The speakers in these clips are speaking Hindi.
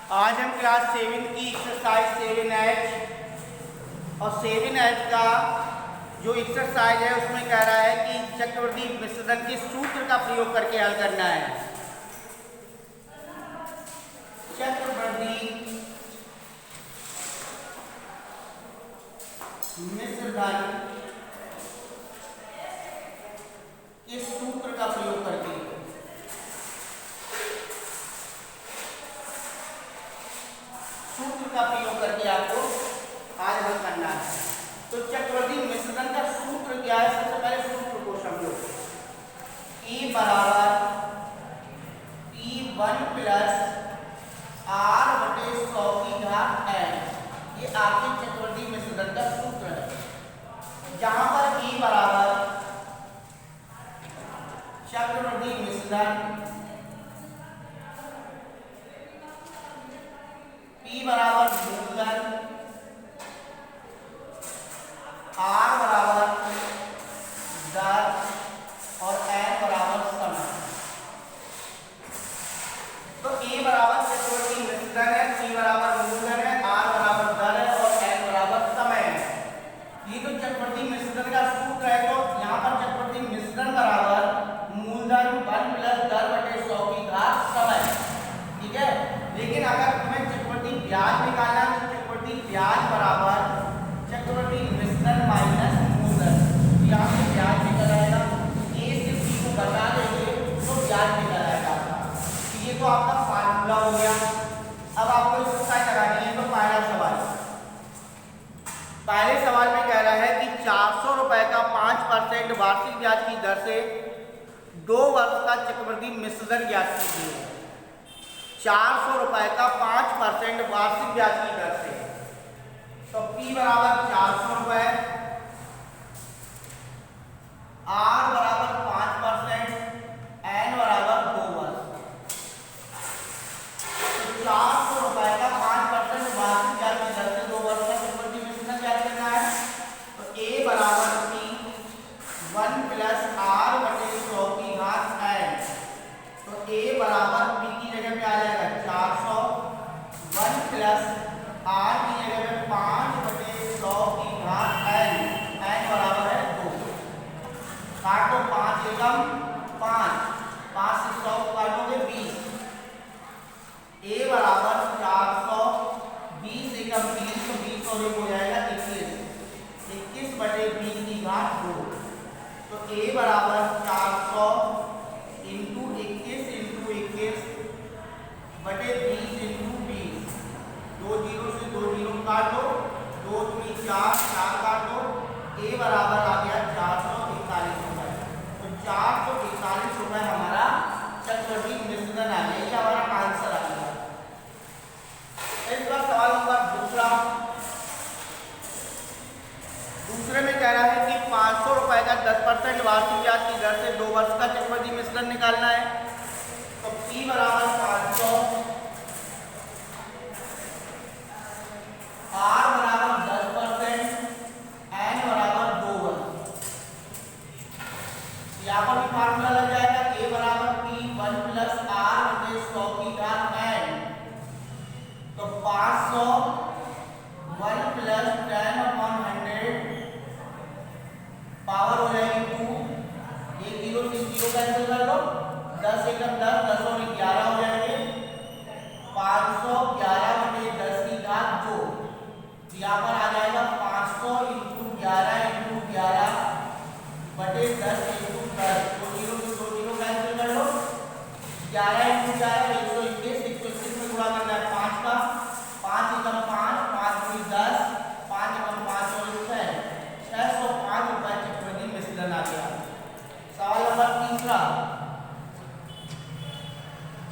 आज हम क्लास 7 की एक्सरसाइज 7H और 7H का जो एक्सरसाइज है उसमें कह रहा है कि चक्रवर्ती विसर्जन के सूत्र का प्रयोग करके हल करना है। चक्रवर्ती विसर्जन के सूत्र का प्रयोग करके आपको आज हल करना है। तो चक्रवर्ती विसर्जन का सूत्र क्या है? सबसे पहले सूत्र को समझो। E बराबर P1 प्लस R बटे 100 की घात n, ये आपके चक्रवर्ती विसर्जन का सूत्र है। जहां पर E बराबर चक्रवर्ती विसर्जन, P बराबर मूलधन, R बराबर दर और n बराबर समय। तो A बराबर चक्रवर्ती विसर्जन है, P बराबर मूलधन है, R बराबर दर है और n बराबर समय है। ये तो चक्रवर्ती विसर्जन का सूत्र है। तो यहाँ पर चक्रवर्ती विसर्जन बराबर मूलधन 1 प्लस दर बटे 100 की घात समय, ठीक है। लेकिन अगर तुम्हें चक्रवर्ती ब्याज निकालना है तो चक्रवर्ती ब्याज बराबर चक्रवर्ती विसर्जन माइनस मूलधन, यहाँ पे ब्याज निकल आएगा। ए से बी को बता देंगे तो ब्याज निकल आएगा आपका। ये तो आपका फार्मूला हो गया। अब आपको एक्सरसाइज लगानी है। तो पहले सवाल में कह रहा है कि 400 रुपए का 5% वार्षिक ब्याज की दर से 2 वर्ष का चक्रवर्ती विसर्जन ज्ञात कीजिए। 400 रुपए का 5% वार्षिक ब्याज की दर से, तो P बराबर 400 रुपए, R बराबर 5%, N बराबर 2 वर्ष। तो 400 रुपए का 5% वार्षिक ब्याज की दर से 2 वर्ष का चक्रवर्ती विसर्जन ज्ञात करना है। तो A बराबर P1 प्लस R बटे 100 की घात n। तो A बराबर P की जगह पे आ जाएगा 400, 1 प्लस R की जगह पे 5 बटे 100 की घात n, n बराबर है 2। काटो 5 एकम 5, 5 से 100 काटोगे 20। A बराबर 400, 20 एकम 20, तो 20 और 1 हो जाएगा 21, 21 बटे 20 की घात 2। तो A बराबर 400 इंटू 21 बटे 20 इंटू 20, 2 जीरो से 2 जीरो काट दो, 2 दूनी 4, 4 काट दो। A बराबर आ गया 441 रुपए। तो 441 रुपए हमारा चक्रवर्ती विसर्जन आ गया। ये हमारा आंसर आ गया। इसका सवाल नंबर दूसरे में कह रहा है कि 500 रुपए का 10% वार्षिक ब्याज की दर से 2 वर्ष का चक्रवर्ती विसर्जन निकालना है। तो P बराबर 500, R बराबर 10%, N बराबर 2 वर्ष। यहाँ पर भी फार्मूला लग जाएगा। A बराबर P1 प्लस R बटे 100 की घात n। तो 500 1 प्लस 10/100 पावर हो जाएगी 2। ये 0 से 0 कैंसिल कर लो, 10 एकम 10, 10 और 11 हो जाएंगे। 511 बटे 10 की घात 2। यहाँ पर आ जाएगा 500 इंटू 11 इंटू 11 बटे 10 इंटू 10, तो 0 से 2 0 कैंसिल कर लो। 11 इंटू 11 121, 121 में गुणा करना है 5 का, 5 एकम 5, 5 दूनी 10, 5 एकम 5 और 6, 605 रुपए चक्रवर्ती विसर्जन आ गया। सवाल नंबर तीसरा,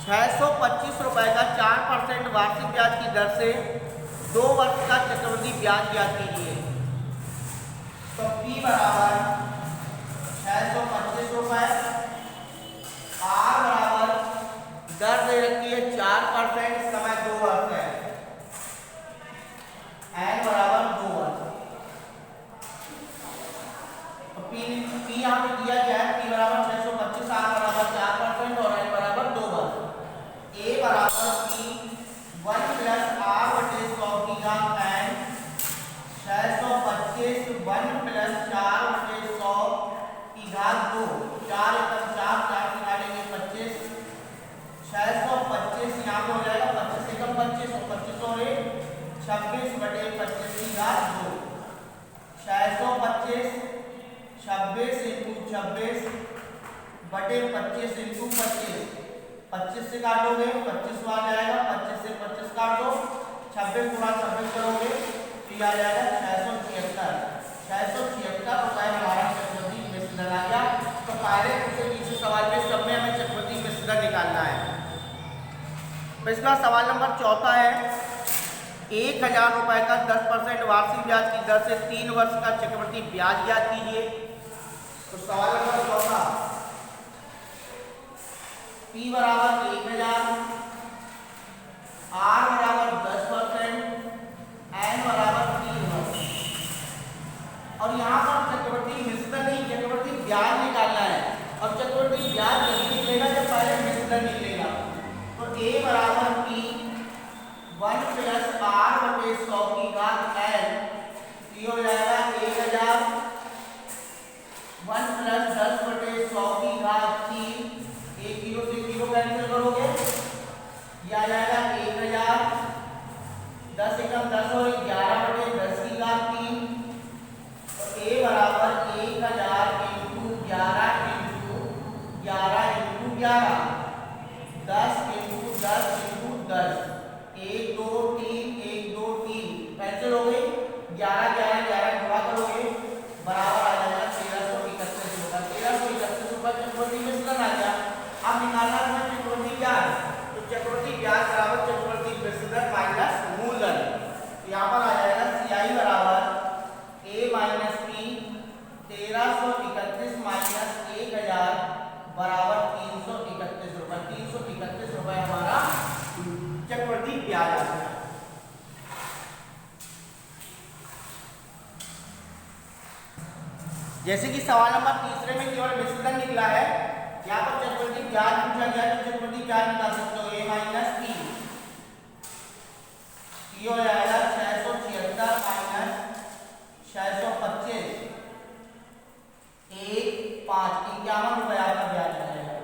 625 रुपए का 4% वार्षिक ब्याज की दर से 2 वर्ष का चक्रवर्ती ब्याज ज्ञात कीजिए। तो P बराबर 625 रुपए, R बराबर दर दे रखी है 4%, समय 2 वर्ष है, n बराबर 2 वर्ष। तो P यहाँ पे दिया गया है। P बराबर 625, R बराबर 4% और n बराबर 2 वर्ष। A बराबर P1 25 इंटू 25, 25 से काटोगे 25 आ जाएगा, 25 से 25 काट दो, 26 गुणा 26 करोगे तो ये आ जाएगा 676 रुपए हमारा चक्रवृद्धि मिश्रण आ गया। तो पहले पूछे पीछे सवाल में सब में हमें चक्रवृद्धि मिश्रण निकालना है। तो इसका सवाल नंबर चौथा है, 1000 रुपए का 10% वार्षिक ब्याज की दर से 3 वर्ष का चक्रवृद्धि ब्याज ज्ञात कीजिए। तो सवाल नंबर चौथा, P बराबर 1000, R बराबर 10%, N बराबर 3 वर्ष। और यहाँ पर चक्रवृद्धि मिश्रण नहीं, चक्रवृद्धि ब्याज निकालना है। और चक्रवृद्धि ब्याज जब निकलेगा जब पहले मिश्रण निकलेगा। तो A बराबर P 1 प्लस R बटे 100 की घात N, ये हो जाएगा 1000, 1 प्लस 10 बटे 100 की घात 3, 1 जीरो से जीरो कैंसिल करोगे, ये आ जाएगा 1000, 10 एकम 10 और 11 बटे 10 की घात 3। तो A बराबर 1000 into 11 into 11 into 11, 10 into 10 into 10, 1 2 3 1 2 3 cancel हो गई, 11 11 11 गुणा करोगे बराबर आ जाएगा 1331 रुपए। 1331 रुपए चक्रवृद्धि मिश्रण आ गया। अब निकालना है चक्रवृद्धि ब्याज। तो चक्रवृद्धि ब्याज बराबर चक्रवृद्धि मिश्रण माइनस मूलधन। यहाँ पर आ जाएगा CI बराबर A माइनस P 1331 माइनस 1000 बराबर 331 रुपए। 331 रुपए हमारा चक्रवृद्धि ब्याज आ गया। जैसे कि सवाल नंबर तीसरे में केवल मिश्रण निकला है, यहाँ पर चक्रवृद्धि ब्याज पूछा गया तो चक्रवृद्धि ब्याज निकाल सकते हो A माइनस P, ये हो जाएगा 676 माइनस 625, 51 रुपए आपका ब्याज आ जाएगा।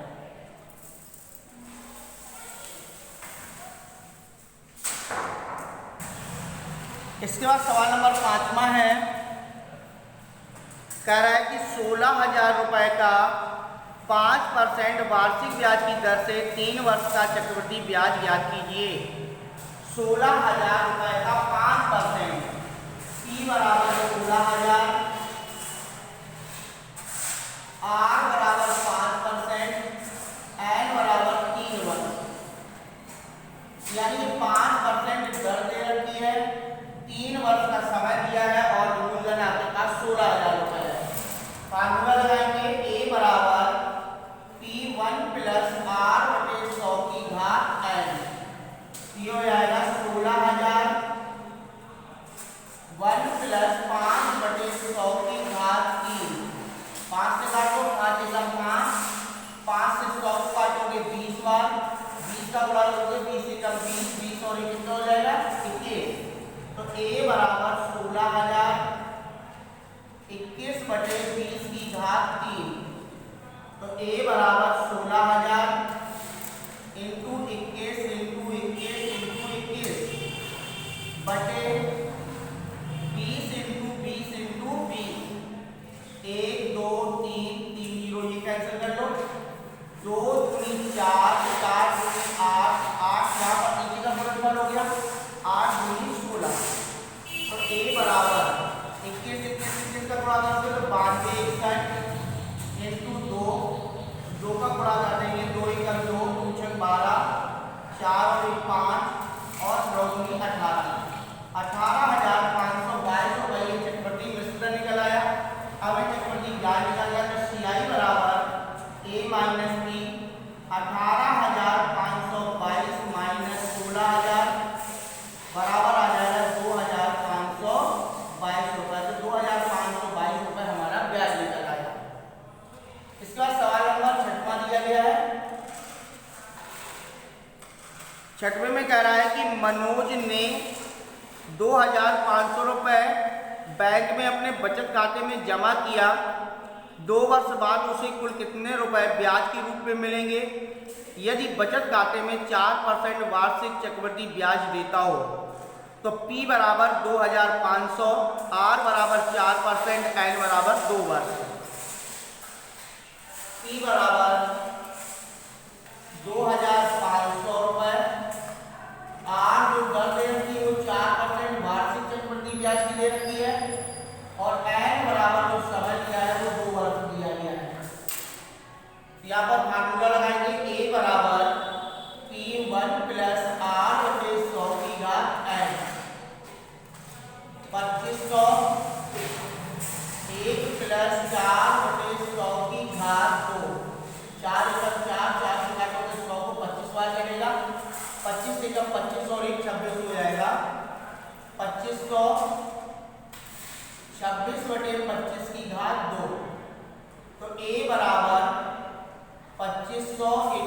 इसके बाद सवाल नंबर 5वां है, कह रहा है कि 16,000 रुपए का 5% वार्षिक ब्याज की दर से 3 वर्ष का चक्रवृद्धि ब्याज ज्ञात कीजिए। 16,000 रुपए का 5%, P बराबर 16,000, R बराबर 5%, N बराबर 3 वर्ष, यानी 5% दर दे रखी है, 3 वर्ष का समय दिया है और मूलधन आपके पास 16,000 रुपए है। फार्मूला लगाएंगे A बराबर P1 प्लस R बटे 100 की घात N, ये हो जाएगा 16,000, 1 प्लस 5 बटे 100 की घात 3, 5 से काटो 5 एकम 5, 5 से 100 को काटोगे 20 बार, 20 का गुणा करोगे 20 एकम 20, 20 और 1 कितना हो जाएगा 21। तो A बराबर 16,000, 21 बटे 20 की घात 3, तो A बराबर 16,000 इंटू 21 इंटू 21 इंटू 21 बटे 20 इंटू 20 इंटू 20, 1 2 3 3 जीरो ये कैंसिल कर लो, 2 दूनी 4 4 दूनी 8 8, यहाँ पर नीचे का गुणनफल हो गया 8 दूनी 16। तो A बराबर 21 21 का गुणा करोगे तो 92 61 इंटू 2 का गुणा कर देंगे 2 एकम 2 2 छक 12, 4 और 1 5 और 9 दूनी 18, 18,522 रुपए ये चक्रवृद्धि मिश्रण निकल आया। अब चक्रवृद्धि ब्याज निकल गया तो CI बराबर A माइनस P 18,522 माइनस 16,000 बराबर आ जाएगा 2,522 रुपए। तो 2,522 रुपए हमारा ब्याज निकल आया। इसके बाद सवाल नंबर 6वां दिया गया है। 6वें में कह रहा है कि मनोज ने 2,500 रुपए बैंक में अपने बचत खाते में जमा किया, 2 वर्ष बाद उसे कुल कितने रुपए ब्याज के रूप में मिलेंगे यदि बचत खाते में 4% वार्षिक चक्रवृद्धि ब्याज देता हो। तो P बराबर 2,500, R बराबर 4%, N बराबर 2 वर्ष। P बराबर 2,500 रुपए। आर जो दर दे रखी है वो 4% वार्षिक चक्रवृद्धि ब्याज की दे रखी है, और एन बराबर जो समय दिया है वो 2 वर्ष दिया गया है। यहाँ पर फार्मूला लगाएंगे ए बराबर P1 प्लस आर बटे 100 की घात एन। 2500 1 प्लस 4 बटे 100 की घात 2। 4 × 4 4 से काटोगे 100 को 25 बार कटेगा। 25 से कम 25 और 1 26 हो जाएगा। 2500 26 बटे 25 की घात 2। तो a बराबर 2500 ×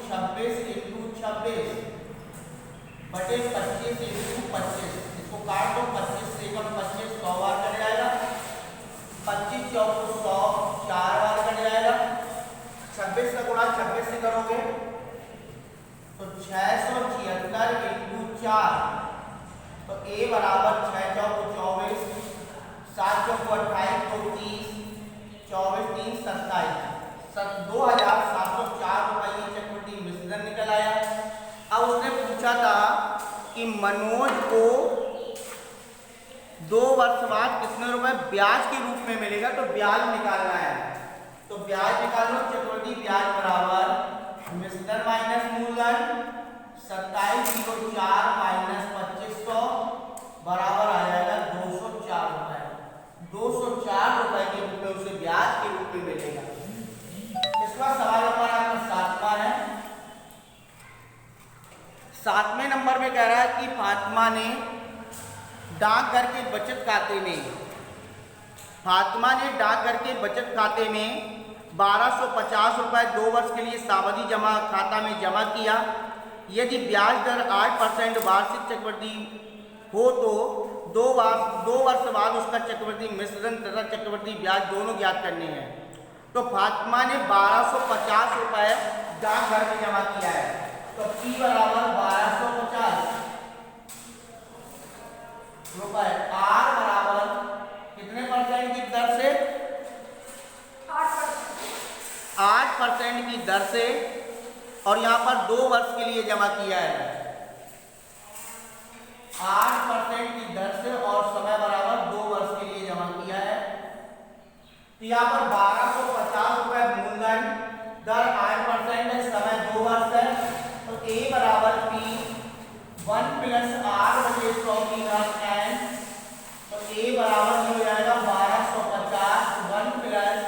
26 × 26 बटे 25 × 25। इसको काट दो। 25 से कम 25 100 बार कट जाएगा। 25 चौको 100 4 बार कट जाएगा। 26 का गुणा 26 से करोगे तो 676 × 4। तो a बराबर 6 चौको 24 7 चौको 28 तो 30 24 3 27 2,704 रुपए की चक्रवृद्धि मिश्रण निकल आया। अब उसने पूछा था कि मनोज को 2 वर्ष बाद कितने रुपए ब्याज के रूप में मिलेगा, तो ब्याज निकालना है। तो ब्याज निकाल लो। चक्रवृद्धि ब्याज बराबर मिश्रण माइनस मूलधन 2704 माइनस 2500 बराबर आ जाएगा 204 रुपए। 204 रुपए के रूप में उसे ब्याज के रूप में मिलेगा। इसका सवाल नंबर आपका 7वां है। 7वें नंबर में कह रहा है कि फातिमा ने डाकघर के बचत खाते में 1250 रुपए 2 वर्ष के लिए सावधि जमा खाता में जमा किया। यदि ब्याज दर 8% वार्षिक चक्रवृद्धि हो तो 2 वर्ष बाद उसका चक्रवृद्धि मिश्रण तथा चक्रवृद्धि ब्याज दोनों ज्ञात करने हैं। तो फातिमा ने 1250 रुपए डाकघर में जमा किया है। तो P बराबर 1250 रुपए। R बराबर कितने परसेंट की दर से? 8% की दर से, और यहाँ पर 2 वर्ष के लिए जमा किया है। 8% की दर से और समय बराबर 2 वर्ष के लिए जमा किया है। तो यहाँ पर 1250 रुपए मूलधन, दर 8% है, समय 2 वर्ष है। तो a बराबर P1 प्लस R बटे 100 की घात n। तो a बराबर हो जाएगा 1250 1 प्लस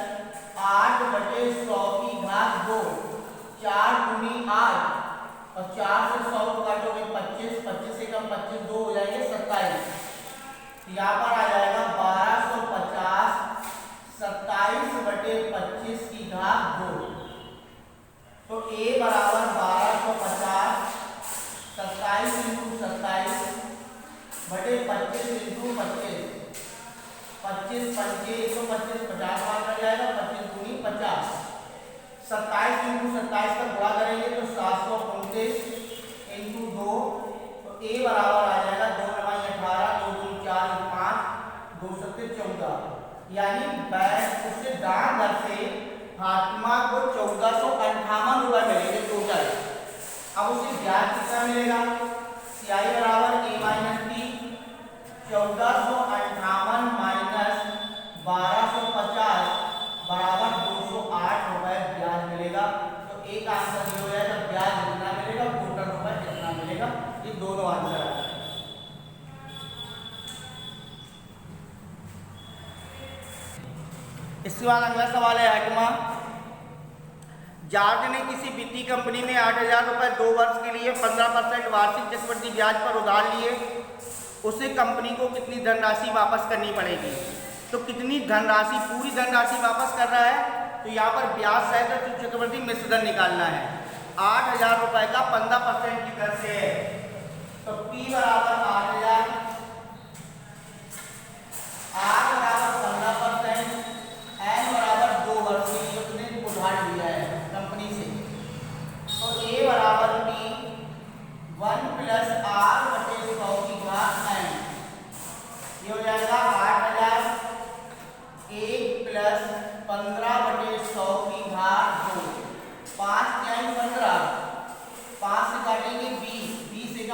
8 बटे 100 की घात 2। 4 × 8 और 4 से 100 को काटोगे 25। 25 से कम 25 2 हो जाएंगे 27। यहाँ पर आ जाएगा 1250 27 बटे 25 की घात 2। तो a बराबर 1250 27 × 27 बटे 25 × 25। 25 पंजे 125 50 बार कर जाएगा। 25 दूनी 50। 27 × 27 का गुणा करेंगे तो 735 × 2। तो a बराबर आ जाएगा 2 × 9 18 2 दूनी 4 5 2 7 14। यानी बैंक उससे डाकघर से फातिमा को 1458 रुपए मिलेंगे टोटल। अब उसे ब्याज कितना मिलेगा? CI बराबर a माइनस b। 1458 माइनस 1250 बराबर 208 रुपए ब्याज मिलेगा। तो एक आंसर ये हो जाएगा, ब्याज कितना मिलेगा, टोटल रुपए कितना मिलेगा। ये दोनों आंसर आ जाएंगे। इसके बाद अगला सवाल है 8वां। जॉर्ज ने किसी वित्तीय कंपनी में 8000 रुपए 2 वर्ष के लिए 15% वार्षिक चक्रवृद्धि ब्याज पर उधार लिए। उसे कंपनी को कितनी धनराशि वापस करनी पड़ेगी? तो कितनी धनराशि, पूरी धनराशि वापस कर रहा है, तो यहाँ पर ब्याज सहित चक्रवृद्धि मिश्रण निकालना है। 8000 रुपए का 15% की दर से है। तो P बराबर 8000, R बराबर 15%, N बराबर 2 वर्ष के लिए उसने उधार लिया है कंपनी से। तो A बराबर P1 प्लस R बटे 100 की घात n। ये हो जाएगा 8000 1 प्लस 15 बटे 100 की घात 2। 5 × 15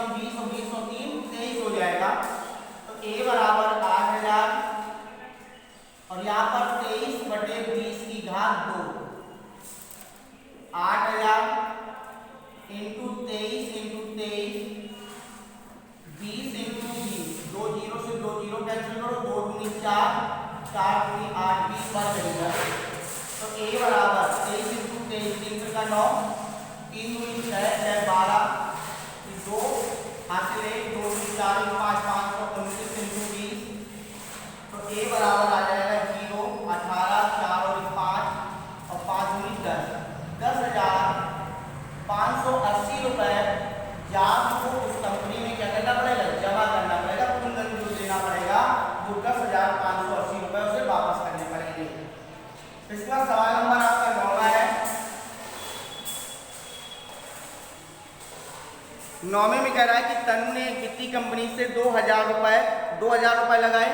कम 20 और 20 और 3 23 हो जाएगा। तो a बराबर 8000 और यहाँ पर 23 बटे 20 की घात 2, 8000 इंटू 23 इंटू 23 20 इंटू 20, 2 जीरो से 2 जीरो कैंसिल करो, 2 दूनी 4, 4 दूनी 8, 20 बार चलेगा। तो a बराबर 23 इंटू 23, 3 का 9, 3 दूनी 6, 6 12, 2 हासिल 1, 2 दूनी 4, 5 5 तो 29 इंटू 20। तो a बराबर आ जाएगा 0, 18, 4 और 5 और 5 दूनी 10, 10,580 रुपए या आपको उस कंपनी में क्या करना पड़ेगा, जमा करना पड़ेगा, कुल धन जो देना पड़ेगा वो 10,580 रुपए उसे वापस करने पड़ेंगे। इसके बाद सवाल नंबर आपका 9वां है। 9वें में कह रहा है कि तनु ने वित्तीय कंपनी से 2,000 रुपए लगाए।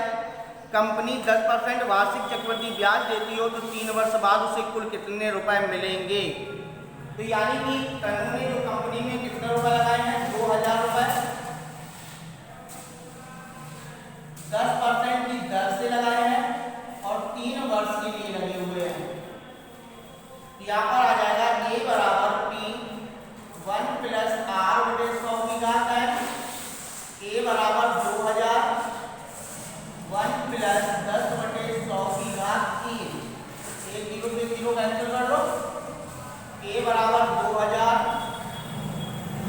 कंपनी 10% वार्षिक चक्रवृद्धि ब्याज देती हो तो 3 वर्ष बाद उसे कुल कितने रुपए मिलेंगे। तो यानी कि तनु ने जो कंपनी में कितने रुपए लगाए हैं, 2,000 रुपए, 10% की दर से लगाए हैं और 3 वर्ष के लिए लगे हुए हैं। यहाँ पर आ जाएगा a बराबर p 1 प्लस r बटे 100 की घात है। a बराबर 2,000 1 प्लस 10 बटे 100 की घात 3, 1 0 से 0 कैंसिल कर लो। a बराबर 2000,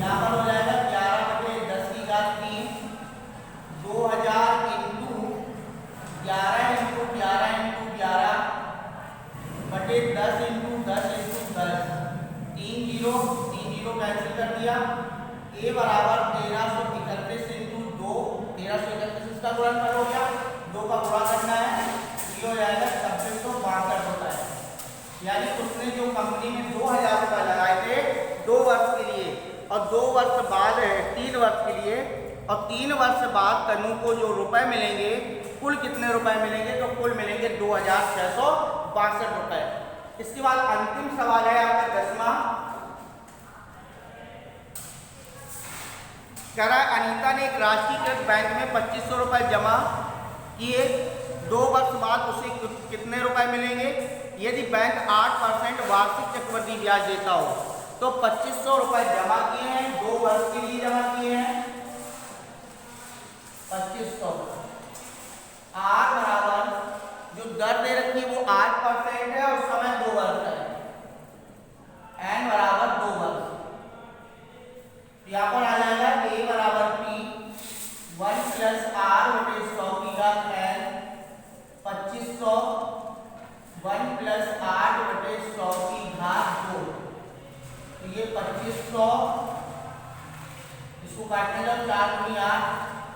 यहाँ पर हो जाएगा 11 बटे 10 की घात 3, 2000 इंटू 11 इंटू 11 इंटू 11 बटे 10 इंटू 10 इंटू 10, 3 0 कैंसिल कर दिया। a बराबर 1331 इंटू 2, 1331 इसका गुणनफल हो गया, 2 का गुणा करना है, ये हो जाएगा 2662 होता है। यानी उसने जो कंपनी में 2,000 रुपए लगाए थे 2 वर्ष के लिए और 2 वर्ष बाद 3 वर्ष के लिए, और 3 वर्ष बाद तनु को जो रुपए मिलेंगे, कुल कितने रुपए मिलेंगे, तो कुल मिलेंगे 2,662 रुपए। इसके बाद अंतिम सवाल है आपका 10वां। कह रहा है अनीता ने एक राष्ट्रीयकृत बैंक में 2500 रुपए जमा किए, 2 वर्ष बाद उसे कितने रुपए मिलेंगे। यदि बैंक 8% वार्षिक चक्रवृद्धि ब्याज देता हो तो 2500 रुपए जमा किए हैं, 2 वर्ष के लिए जमा किए हैं, 2500। r बराबर जो दर दे रखी है वो 8% है और समय 2 वर्ष है, n बराबर 2 वर्ष। यहाँ पर आ जाएगा a बराबर p 1 प्लस r बटे 100 की घात n, 2500 1 प्लस 8 बटे 100 की घात 2। तो ये 2500, इसको काटने जाओ, 4 दूनी 8,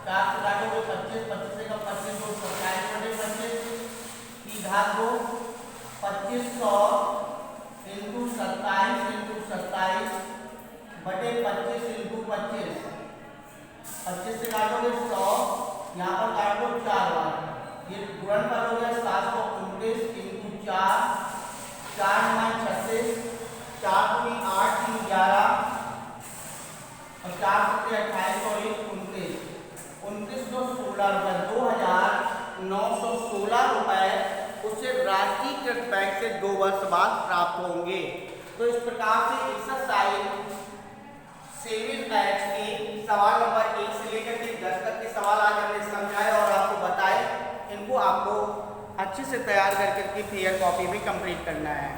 4 से काटोगे 25, 25 से कम 25 2, 27 बटे 25 की घात 2, 2500 इंटू 27 इंटू 27 बटे 25 इंटू 25, 25 से काटोगे 100, यहाँ पर काटो 4 बार, ये गुणनफल हो गया 729 इंटू 4, 4 9 36, 4 दूनी 8 3 11 और 4 7 28 और 1 29, 2916 रुपए, 2,916 रुपए उसे राष्ट्रीयकृत बैंक से 2 वर्ष बाद प्राप्त होंगे। तो इस प्रकार से एक्सरसाइज 7H के सवाल नंबर 1 से लेकर के 10 तक के सवाल आज हमने समझाए और आपको बताए। इनको आपको अच्छे से तैयार करके फेयर कॉपी भी कंप्लीट करना है।